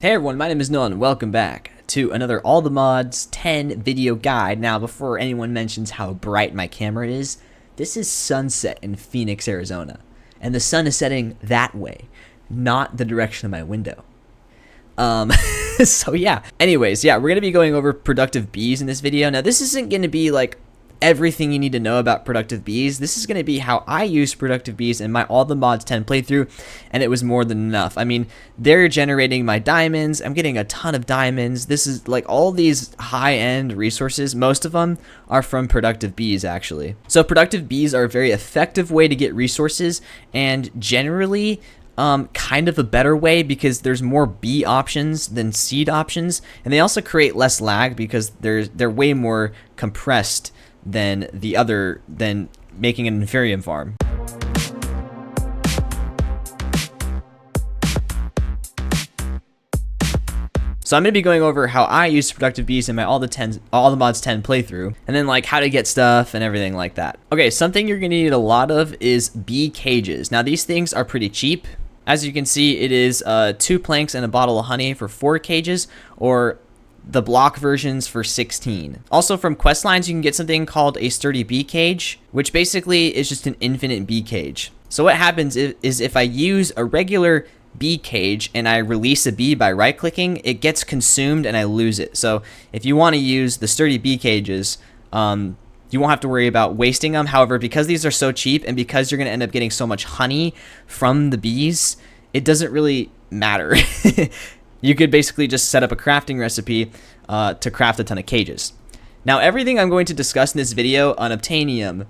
Hey everyone, my name is Noah and welcome back to another All the Mods 10 video guide. Now, before anyone mentions how bright my camera is, this is sunset in Phoenix, Arizona. And the sun is setting that way, not the direction of my window. So yeah. Anyways, yeah, we're going to be going over productive bees in this video. Now, this isn't going to be like everything you need to know about productive bees. This is going to be how I use productive bees in my All the Mods 10 playthrough, and it was more than enough. I mean, they're generating my diamonds. I'm getting a ton of diamonds. This is like all these high-end resources. Most of them are from productive bees, actually. So productive bees are a very effective way to get resources, and generally kind of a better way because there's more bee options than seed options, and they also create less lag because they're way more compressed than making an inferium farm. So I'm going to be going over how I use productive bees in my All the Mods 10 playthrough, and then like how to get stuff and everything like that. Okay, something you're going to need a lot of is bee cages. Now these things are pretty cheap. As you can see, it is 2 planks and a bottle of honey for 4 cages, or the block versions for 16. Also from quest lines, you can get something called a sturdy bee cage, which basically is just an infinite bee cage. So what happens is if I use a regular bee cage and I release a bee by right clicking, it gets consumed and I lose it. So if you want to use the sturdy bee cages, you won't have to worry about wasting them. However, because these are so cheap and because you're going to end up getting so much honey from the bees, it doesn't really matter. You could basically just set up a crafting recipe to craft a ton of cages. Now, everything I'm going to discuss in this video on Obtainium,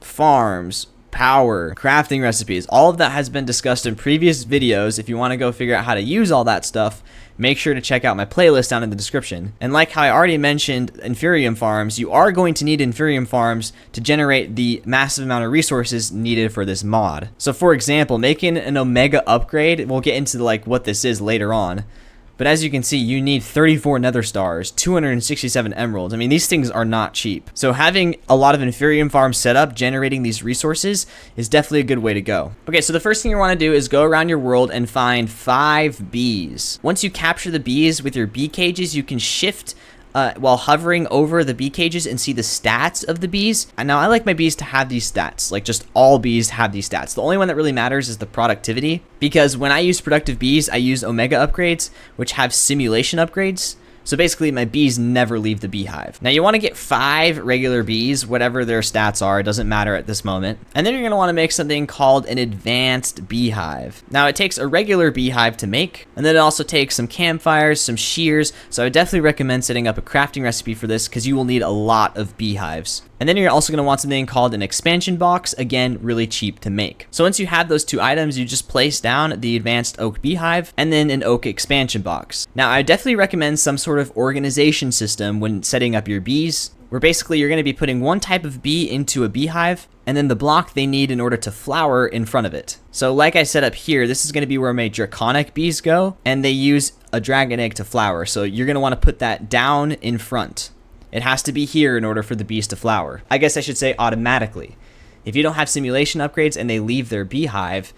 farms, power, crafting recipes, all of that has been discussed in previous videos. If you want to go figure out how to use all that stuff, make sure to check out my playlist down in the description. And like how I already mentioned, inferium farms, you are going to need inferium farms to generate the massive amount of resources needed for this mod. So for example, making an omega upgrade, we'll get into like what this is later on, but as you can see, you need 34 nether stars, 267 emeralds. I mean, these things are not cheap. So having a lot of inferium farms set up, generating these resources, is definitely a good way to go. Okay, so the first thing you want to do is go around your world and find 5 bees. Once you capture the bees with your bee cages, you can shift while hovering over the bee cages and see the stats of the bees. And now I like my bees to have these stats, like just all bees have these stats. The only one that really matters is the productivity, because when I use productive bees, I use omega upgrades, which have simulation upgrades. So basically my bees never leave the beehive. Now you want to get 5 regular bees, whatever their stats are, it doesn't matter at this moment. And then you're going to want to make something called an advanced beehive. Now it takes a regular beehive to make, and then it also takes some campfires, some shears. So I would definitely recommend setting up a crafting recipe for this because you will need a lot of beehives. And then you're also going to want something called an expansion box, again, really cheap to make. So once you have those 2 items, you just place down the advanced oak beehive and then an oak expansion box. Now, I definitely recommend some sort of organization system when setting up your bees, where basically you're going to be putting one type of bee into a beehive and then the block they need in order to flower in front of it. So like I set up here, this is going to be where my draconic bees go, and they use a dragon egg to flower. So you're going to want to put that down in front. It has to be here in order for the bees to flower. I guess I should say automatically. If you don't have simulation upgrades and they leave their beehive,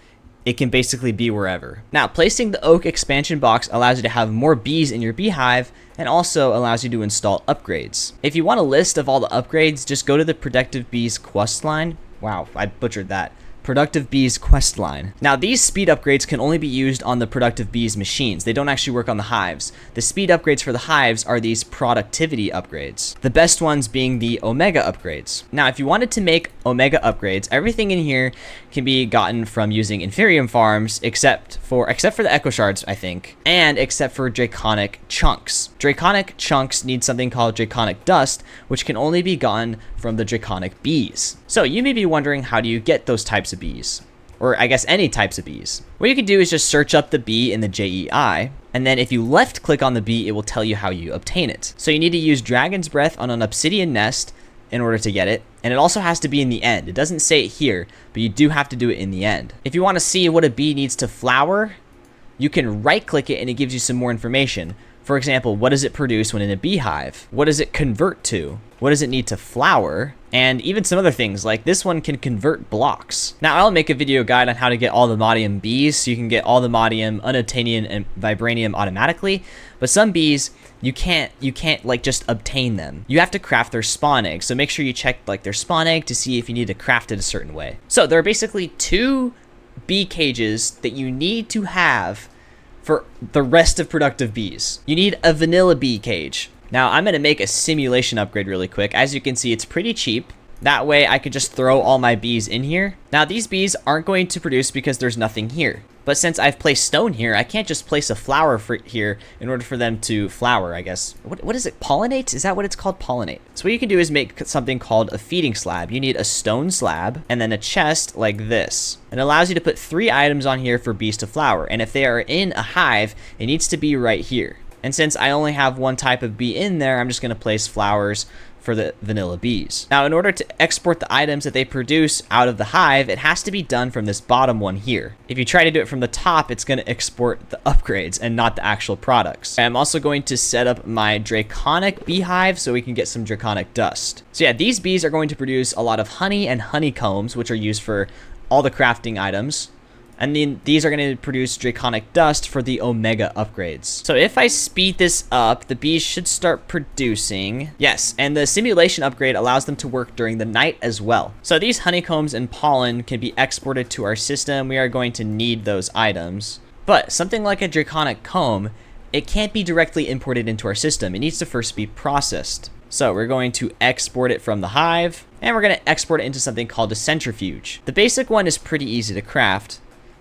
it can basically be wherever. Now, placing the oak expansion box allows you to have more bees in your beehive and also allows you to install upgrades. If you want a list of all the upgrades, just go to the productive bees quest line. Wow, I butchered that. Productive bees quest line. Now these speed upgrades can only be used on the productive bees machines. They don't actually work on the hives. The speed upgrades for the hives are these productivity upgrades, the best ones being the omega upgrades. Now if you wanted to make omega upgrades, everything in here can be gotten from using inferium farms except for the echo shards, I think, and except for draconic chunks. Draconic chunks need something called draconic dust, which can only be gotten from the draconic bees. So you may be wondering, how do you get those types of bees? Or I guess any types of bees. What you can do is just search up the bee in the JEI, and then if you left click on the bee, it will tell you how you obtain it. So you need to use dragon's breath on an obsidian nest in order to get it, and it also has to be in the end. It doesn't say it here, but you do have to do it in the end. If you want to see what a bee needs to flower, you can right click it and it gives you some more information. For example, what does it produce when in a beehive? What does it convert to? What does it need to flower? And even some other things, like this one can convert blocks. Now, I'll make a video guide on how to get all the modium bees, so you can get all the modium, unobtainium, and vibranium automatically. But some bees, you can't like just obtain them. You have to craft their spawn egg. So make sure you check like their spawn egg to see if you need to craft it a certain way. So there are basically 2 bee cages that you need to have for the rest of productive bees. You need a vanilla bee cage. Now I'm gonna make a simulation upgrade really quick. As you can see, it's pretty cheap. That way I could just throw all my bees in here. Now these bees aren't going to produce because there's nothing here. But since I've placed stone here, I can't just place a flower here in order for them to flower, I guess. What is it? Pollinate? Is that what it's called? Pollinate. So what you can do is make something called a feeding slab. You need a stone slab and then a chest like this. It allows you to put 3 items on here for bees to flower. And if they are in a hive, it needs to be right here. And since I only have one type of bee in there, I'm just gonna place flowers for the vanilla bees. Now, in order to export the items that they produce out of the hive, it has to be done from this bottom one here. If you try to do it from the top, it's gonna export the upgrades and not the actual products. I'm also going to set up my draconic beehive so we can get some draconic dust. So yeah, these bees are going to produce a lot of honey and honeycombs, which are used for all the crafting items. And then these are going to produce draconic dust for the omega upgrades. So if I speed this up, the bees should start producing. Yes, and the simulation upgrade allows them to work during the night as well. So these honeycombs and pollen can be exported to our system. We are going to need those items. But something like a draconic comb, it can't be directly imported into our system. It needs to first be processed. So we're going to export it from the hive, and we're going to export it into something called a centrifuge. The basic one is pretty easy to craft.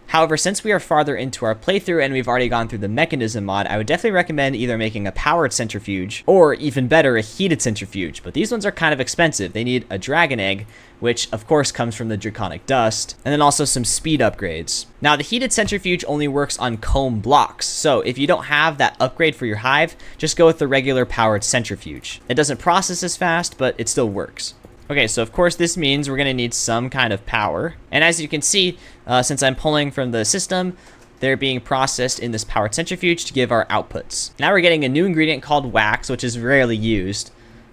However, since we are farther into our playthrough and we've already gone through the mechanism mod, I would definitely recommend either making a powered centrifuge or, even better, a heated centrifuge. But these ones are kind of expensive. They need a dragon egg, which of course comes from the draconic dust, and then also some speed upgrades. Now, the heated centrifuge only works on comb blocks, so if you don't have that upgrade for your hive, just go with the regular powered centrifuge. It doesn't process as fast, but it still works. Okay, so of course this means we're going to need some kind of power. And as you can see, since I'm pulling from the system, they're being processed in this powered centrifuge to give our outputs. Now we're getting a new ingredient called wax, which is rarely used.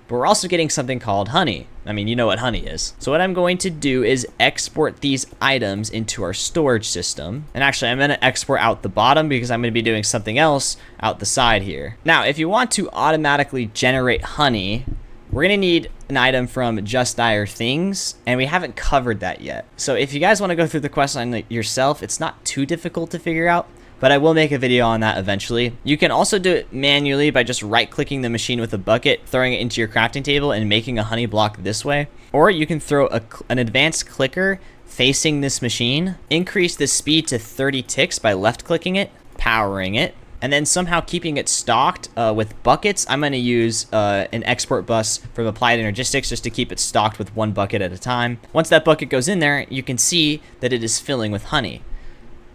But we're also getting something called honey. I mean, you know what honey is. So what I'm going to do is export these items into our storage system. And actually, I'm going to export out the bottom because I'm going to be doing something else out the side here. Now, if you want to automatically generate honey, we're going to need an item from Just Dire Things, and we haven't covered that yet. So if you guys want to go through the quest line yourself, it's not too difficult to figure out, but I will make a video on that eventually. You can also do it manually by just right-clicking the machine with a bucket, throwing it into your crafting table, and making a honey block this way. Or you can throw an advanced clicker facing this machine, increase the speed to 30 ticks by left-clicking it, powering it, and then somehow keeping it stocked with buckets. I'm going to use an export bus from Applied Energistics just to keep it stocked with 1 bucket at a time. Once that bucket goes in there, you can see that it is filling with honey.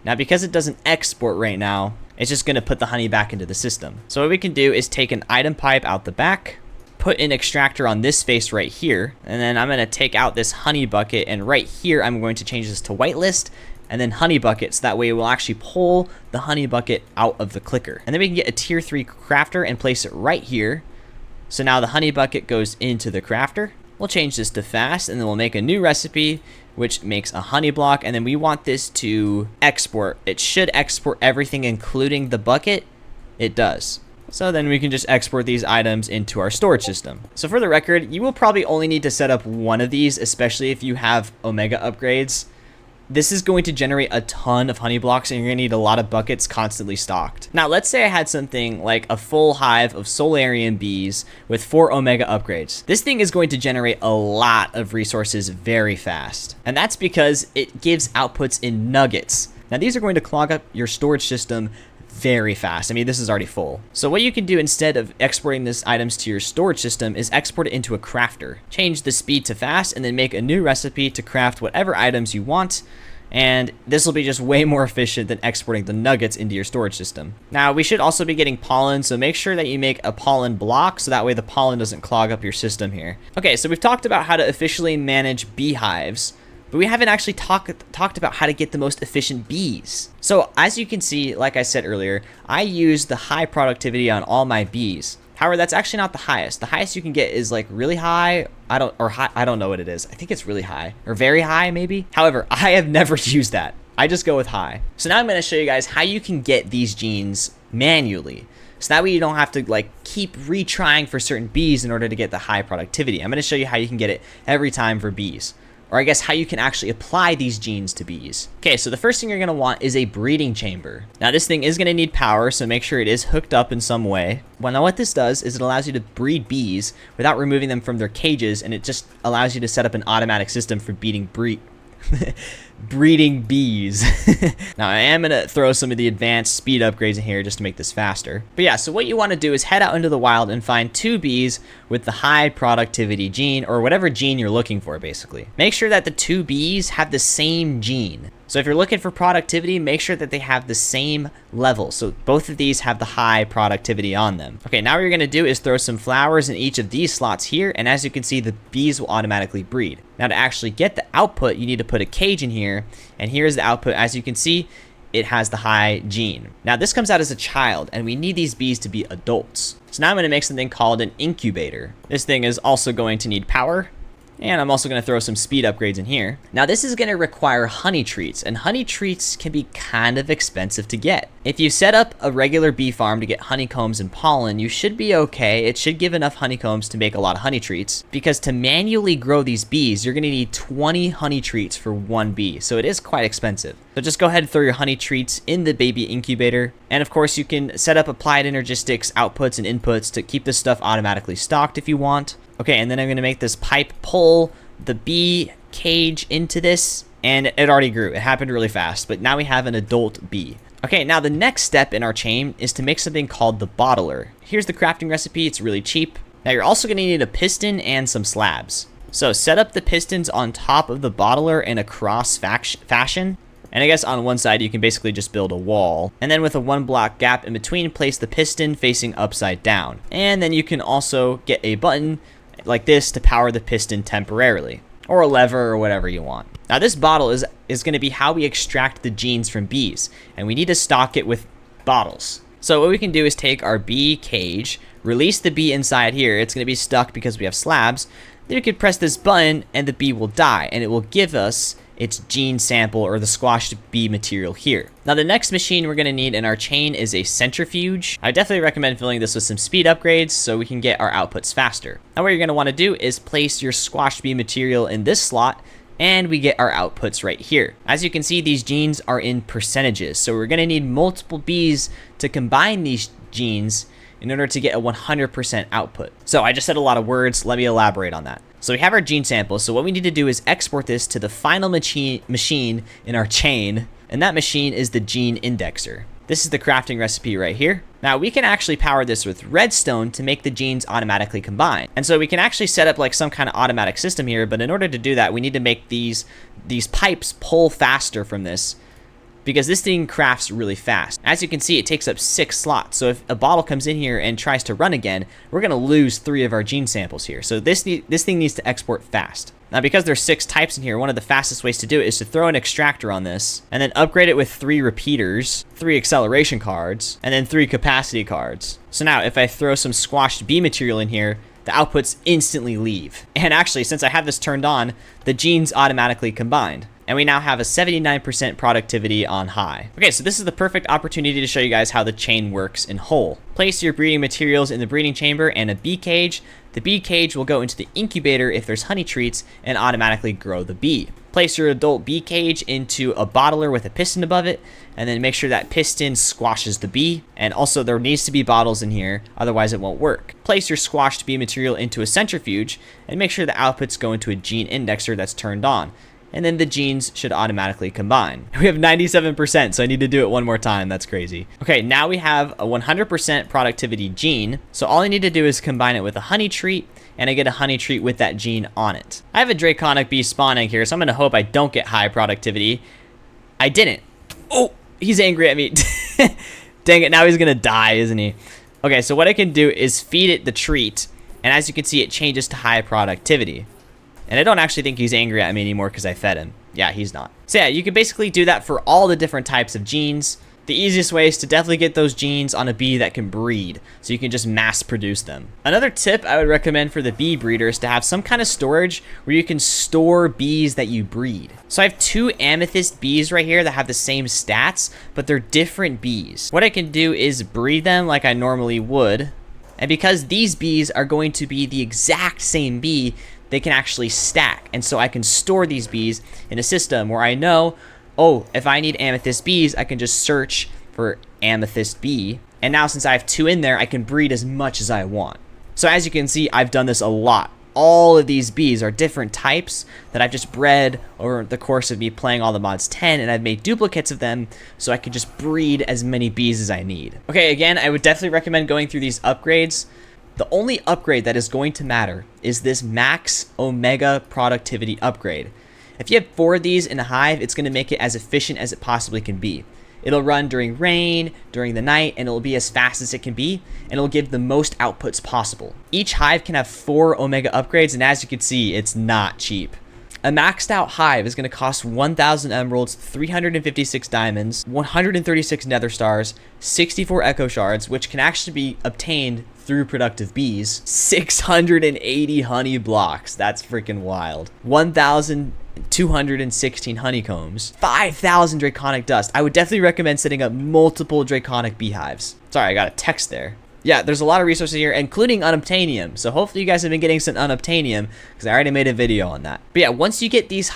Now, because it doesn't export right now, it's just going to put the honey back into the system. So what we can do is take an item pipe out the back, put an extractor on this face right here, and then I'm going to take out this honey bucket, and right here I'm going to change this to whitelist, and then honey buckets. That way we'll actually pull the honey bucket out of the clicker. And then we can get a tier 3 crafter and place it right here. So now the honey bucket goes into the crafter. We'll change this to fast, and then we'll make a new recipe, which makes a honey block. And then we want this to export. It should export everything, including the bucket. It does. So then we can just export these items into our storage system. So for the record, you will probably only need to set up one of these, especially if you have omega upgrades. This is going to generate a ton of honey blocks, and you're going to need a lot of buckets constantly stocked. Now, let's say I had something like a full hive of Solarian bees with 4 omega upgrades. This thing is going to generate a lot of resources very fast. And that's because it gives outputs in nuggets. Now, these are going to clog up your storage system very fast. I mean, this is already full. So what you can do instead of exporting these items to your storage system is export it into a crafter. Change the speed to fast, and then make a new recipe to craft whatever items you want. And this will be just way more efficient than exporting the nuggets into your storage system. Now, we should also be getting pollen, so make sure that you make a pollen block so that way the pollen doesn't clog up your system here. Okay, so we've talked about how to officially manage beehives. but we haven't actually talked about how to get the most efficient bees. So as you can see, like I said earlier, I use the high productivity on all my bees. However, that's actually not the highest. The highest you can get is like really high. I don't know what it is. I think it's really high or very high maybe. However, I have never used that. I just go with high. So now I'm going to show you guys how you can get these genes manually. So that way you don't have to like keep retrying for certain bees in order to get the high productivity. I'm going to show you how you can get it every time for bees. Or I guess how you can actually apply these genes to bees. Okay, so the first thing you're going to want is a breeding chamber. Now this thing is going to need power, so make sure it is hooked up in some way. Well, now what this does is it allows you to breed bees without removing them from their cages, and it just allows you to set up an automatic system for breeding bees. Now I am gonna throw some of the advanced speed upgrades in here just to make this faster. But yeah, so what you want to do is head out into the wild and find 2 bees with the high productivity gene, or whatever gene you're looking for basically. Make sure that the 2 bees have the same gene. So if you're looking for productivity, make sure that they have the same level. So both of these have the high productivity on them. Okay, now what you're gonna do is throw some flowers in each of these slots here, and as you can see, the bees will automatically breed. Now to actually get the output, you need to put a cage in here, and here's the output. As you can see, it has the high gene. Now this comes out as a child, and we need these bees to be adults. So now I'm gonna make something called an incubator. This thing is also going to need power. And I'm also going to throw some speed upgrades in here. Now this is going to require honey treats, and honey treats can be kind of expensive to get. If you set up a regular bee farm to get honeycombs and pollen, you should be okay. It should give enough honeycombs to make a lot of honey treats, because to manually grow these bees, you're going to need 20 honey treats for 1 bee. So it is quite expensive. So just go ahead and throw your honey treats in the baby incubator. And of course you can set up applied energistics, outputs, and inputs to keep this stuff automatically stocked if you want. Okay, and then I'm going to make this pipe pull the bee cage into this, and it already grew. It happened really fast, but now we have an adult bee. Okay, now the next step in our chain is to make something called the bottler. Here's the crafting recipe. It's really cheap. Now you're also going to need a piston and some slabs. So set up the pistons on top of the bottler in a cross fashion. And I guess on one side, you can basically just build a wall. And then with a 1 block gap in between, place the piston facing upside down. And then you can also get a button like this to power the piston temporarily, or a lever, or whatever you want. Now this bottle is going to be how we extract the genes from bees, and we need to stock it with bottles. So what we can do is take our bee cage, release the bee inside here. It's going to be stuck because we have slabs. Then we could press this button and the bee will die, and it will give us its gene sample, or the squashed bee material here. Now the next machine we're going to need in our chain is a centrifuge. I definitely recommend filling this with some speed upgrades so we can get our outputs faster. Now what you're going to want to do is place your squashed bee material in this slot, and we get our outputs right here. As you can see, these genes are in percentages, so we're going to need multiple bees to combine these genes in order to get a 100% output. So I just said a lot of words. Let me elaborate on that. So we have our gene sample. So what we need to do is export this to the final machine in our chain, and that machine is the gene indexer. This is the crafting recipe right here. Now we can actually power this with redstone to make the genes automatically combine. And so we can actually set up like some kind of automatic system here, but in order to do that, we need to make these pipes pull faster from this, because this thing crafts really fast. As you can see, it takes up 6 slots. So if a bottle comes in here and tries to run again, we're gonna lose 3 of our gene samples here. So this thing needs to export fast. Now because there's 6 types in here, one of the fastest ways to do it is to throw an extractor on this, and then upgrade it with 3 repeaters, 3 acceleration cards, and then 3 capacity cards. So now if I throw some squashed bee material in here, the outputs instantly leave. And actually, since I have this turned on, the genes automatically combined. And we now have a 79% productivity on high. Okay, so this is the perfect opportunity to show you guys how the chain works in whole. Place your breeding materials in the breeding chamber and a bee cage. The bee cage will go into the incubator if there's honey treats and automatically grow the bee. Place your adult bee cage into a bottler with a piston above it, and then make sure that piston squashes the bee. And also there needs to be bottles in here, otherwise it won't work. Place your squashed bee material into a centrifuge and make sure the outputs go into a gene indexer that's turned on. And then the genes should automatically combine. We have 97%, so I need to do it one more time. That's crazy. Okay, now we have a 100% productivity gene. So all I need to do is combine it with a honey treat, and I get a honey treat with that gene on it. I have a draconic bee spawning here, so I'm gonna hope I don't get high productivity. I didn't. Oh, he's angry at me. Dang it, now he's gonna die, isn't he? Okay, so what I can do is feed it the treat, and as you can see, it changes to high productivity. And I don't actually think he's angry at me anymore because I fed him. Yeah, he's not. So yeah, you can basically do that for all the different types of genes. The easiest way is to definitely get those genes on a bee that can breed, so you can just mass produce them. Another tip I would recommend for the bee breeder is to have some kind of storage where you can store bees that you breed. So I have 2 amethyst bees right here that have the same stats, but they're different bees. What I can do is breed them like I normally would, and because these bees are going to be the exact same bee, they can actually stack. And so I can store these bees in a system where I know, oh, if I need amethyst bees, I can just search for amethyst bee. And now since I have 2 in there, I can breed as much as I want. So as you can see, I've done this a lot. All of these bees are different types that I've just bred over the course of me playing all the mods 10, and I've made duplicates of them so I can just breed as many bees as I need. Okay, again, I would definitely recommend going through these upgrades. The only upgrade that is going to matter is this max omega productivity upgrade. If you have 4 of these in a hive, it's going to make it as efficient as it possibly can be. It'll run during rain, during the night, and it'll be as fast as it can be, and it'll give the most outputs possible. Each hive can have 4 omega upgrades, and as you can see, it's not cheap. A maxed out hive is going to cost 1,000 emeralds, 356 diamonds, 136 nether stars, 64 echo shards, which can actually be obtained through productive bees, 680 honey blocks, that's freaking wild, 1,216 honeycombs, 5,000 draconic dust. I would definitely recommend setting up multiple draconic beehives. Sorry, I got a text there. Yeah, there's a lot of resources here, including unobtainium. So hopefully you guys have been getting some unobtainium, because I already made a video on that. But yeah, once you get these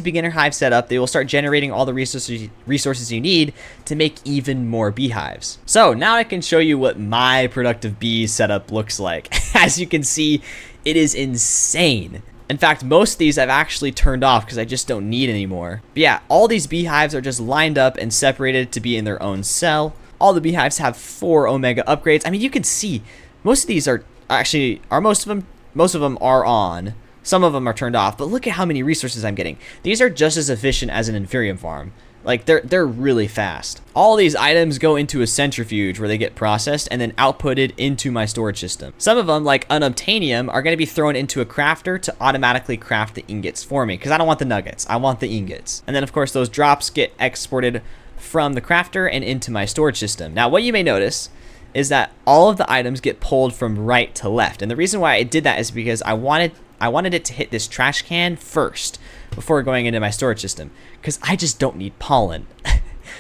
beginner hives set up, they will start generating all the resources you need to make even more beehives. So now I can show you what my productive bee setup looks like. As you can see, it is insane. In fact, most of these I've actually turned off because I just don't need anymore. But yeah, all these beehives are just lined up and separated to be in their own cell. All the beehives have 4 omega upgrades. I mean, you can see most of these are actually, most of them are on. Some of them are turned off, but look at how many resources I'm getting. These are just as efficient as an inferium farm. Like, they're really fast. All these items go into a centrifuge where they get processed and then outputted into my storage system. Some of them, like unobtainium, are going to be thrown into a crafter to automatically craft the ingots for me, because I don't want the nuggets. I want the ingots. And then, of course, those drops get exported from the crafter and into my storage system. Now, what you may notice is that all of the items get pulled from right to left. And the reason why I did that is because I wanted it to hit this trash can first before going into my storage system, because I just don't need pollen.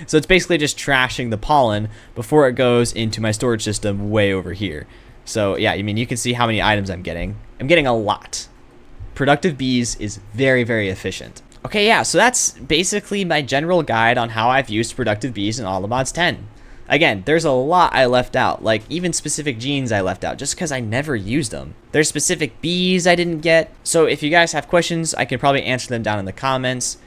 So it's basically just trashing the pollen before it goes into my storage system way over here. So yeah, I mean, you can see how many items I'm getting. I'm getting a lot. Productive bees is very, very efficient. Okay, yeah, so that's basically my general guide on how I've used productive bees in all the mods 10. Again, there's a lot I left out, like even specific genes I left out just because I never used them. There's specific bees I didn't get, so if you guys have questions, I can probably answer them down in the comments.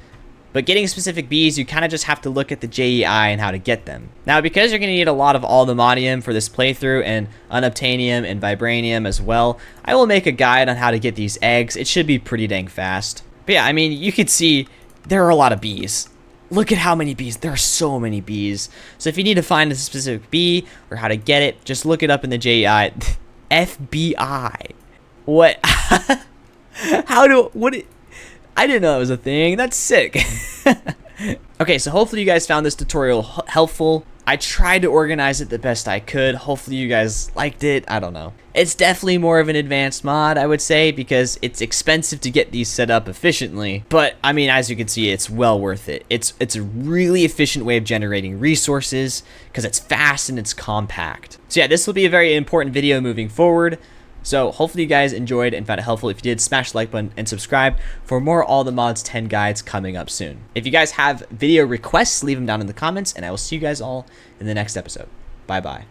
But getting specific bees, you kind of just have to look at the JEI and how to get them. Now, because you're going to need a lot of allthemodium for this playthrough and unobtainium and vibranium as well, I will make a guide on how to get these eggs. It should be pretty dang fast. But yeah, I mean, you could see there are a lot of bees. Look at how many bees. There are so many bees. So if you need to find a specific bee or how to get it, just look it up in the JEI. FBI. What? I didn't know that was a thing. That's sick. Okay, so hopefully you guys found this tutorial helpful. I tried to organize it the best I could. Hopefully you guys liked it. I don't know. It's definitely more of an advanced mod, I would say, because it's expensive to get these set up efficiently. But, I mean, as you can see, it's well worth it. It's a really efficient way of generating resources because it's fast and it's compact. So yeah, this will be a very important video moving forward. So hopefully you guys enjoyed and found it helpful. If you did, smash the like button and subscribe for more All the Mods 10 guides coming up soon. If you guys have video requests, leave them down in the comments, and I will see you guys all in the next episode. Bye-bye.